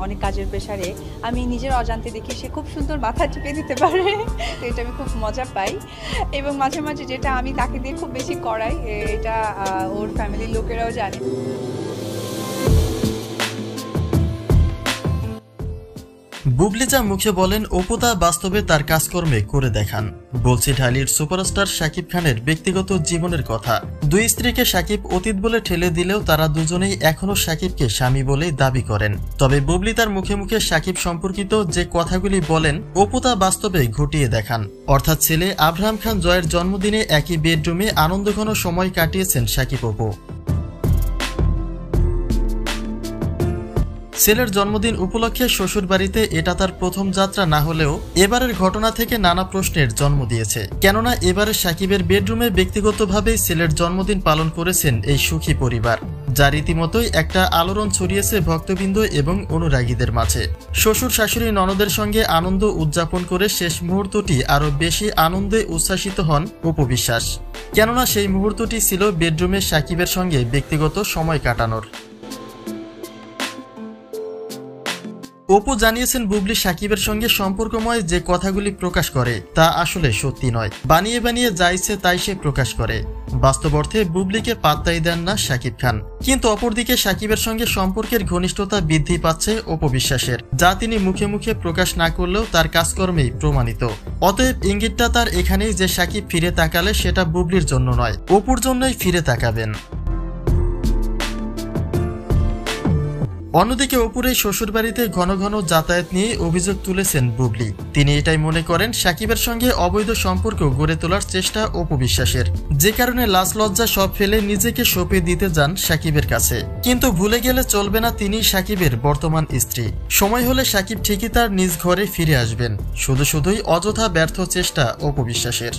অনেক কাজের প্রেশারে আমি নিজের অজান্তে দেখি সে খুব সুন্দর মাথা টিপে দিতে পারে। তো এটা আমি খুব মজা পাই এবং মাঝে মাঝে যেটা আমি তাকে দিয়ে খুব বেশি করাই, এটা ওর ফ্যামিলির লোকেরাও জানে। বুবলি যা মুখে বলেন অপু তা বাস্তবে তার কাজকর্মে করে দেখান। বলছি ঢালির সুপারস্টার শাকিব খানের ব্যক্তিগত জীবনের কথা। দুই স্ত্রীকে শাকিব অতীত বলে ঠেলে দিলেও তারা দুজনেই এখনো শাকিবকে স্বামী বলেই দাবি করেন। তবে বুবলি তার মুখে মুখে শাকিব সম্পর্কিত যে কথাগুলি বলেন অপু তা বাস্তবে ঘটিয়ে দেখান। অর্থাৎ ছেলে আব্রাহাম খান জয়ের জন্মদিনে একই বেডরুমে আনন্দঘন সময় কাটিয়েছেন শাকিব অপু। ছেলের জন্মদিন উপলক্ষে শ্বশুরবাড়িতে এটা তার প্রথম যাত্রা না হলেও এবারের ঘটনা থেকে নানা প্রশ্নের জন্ম দিয়েছে। কেননা এবারে শাকিবের বেডরুমে ব্যক্তিগতভাবেই ছেলের জন্মদিন পালন করেছেন এই সুখী পরিবার, যা রীতিমতোই একটা আলোড়ন ছড়িয়েছে ভক্তবৃন্দ এবং অনুরাগীদের মাঝে। শ্বশুর শাশুড়ি ননদের সঙ্গে আনন্দ উদযাপন করে শেষ মুহূর্তটি আরো বেশি আনন্দে উচ্ছ্বাসিত হন অপু বিশ্বাস। কেননা সেই মুহূর্তটি ছিল বেডরুমে শাকিবের সঙ্গে ব্যক্তিগত সময় কাটানোর। অপু জানিয়েছেন বুবলি শাকিবের সঙ্গে সম্পর্কময় যে কথাগুলি প্রকাশ করে তা আসলে সত্যি নয়, বানিয়ে বানিয়ে যা ইচ্ছে তাই সে প্রকাশ করে। বাস্তব অর্থে বুবলিকে পাত্তাই দেন না শাকিব খান। কিন্তু অপরদিকে শাকিবের সঙ্গে সম্পর্কের ঘনিষ্ঠতা বৃদ্ধি পাচ্ছে অপু বিশ্বাসের, যা তিনি মুখে মুখে প্রকাশ না করলেও তার কাজকর্মেই প্রমাণিত। অতএব ইঙ্গিতটা তার এখানেই যে শাকিব ফিরে তাকালে সেটা বুবলির জন্য নয়, অপুর জন্যই ফিরে তাকাবেন। অন্যদিকে অপুর এই শ্বশুরবাড়িতে ঘন ঘন যাতায়াত নিয়ে অভিযোগ তুলেছেন বুবলি। তিনি এটাই মনে করেন শাকিবের সঙ্গে অবৈধ সম্পর্ক গড়ে তোলার চেষ্টা অপু বিশ্বাসের, যে কারণে লাজ লজ্জা সব ফেলে নিজেকে সঁপে দিতে যান শাকিবের কাছে। কিন্তু ভুলে গেলে চলবে না তিনি শাকিবের বর্তমান স্ত্রী। সময় হলে শাকিব ঠিকই তার নিজ ঘরে ফিরে আসবেন। শুধুই অযথা ব্যর্থ চেষ্টা অপু বিশ্বাসের।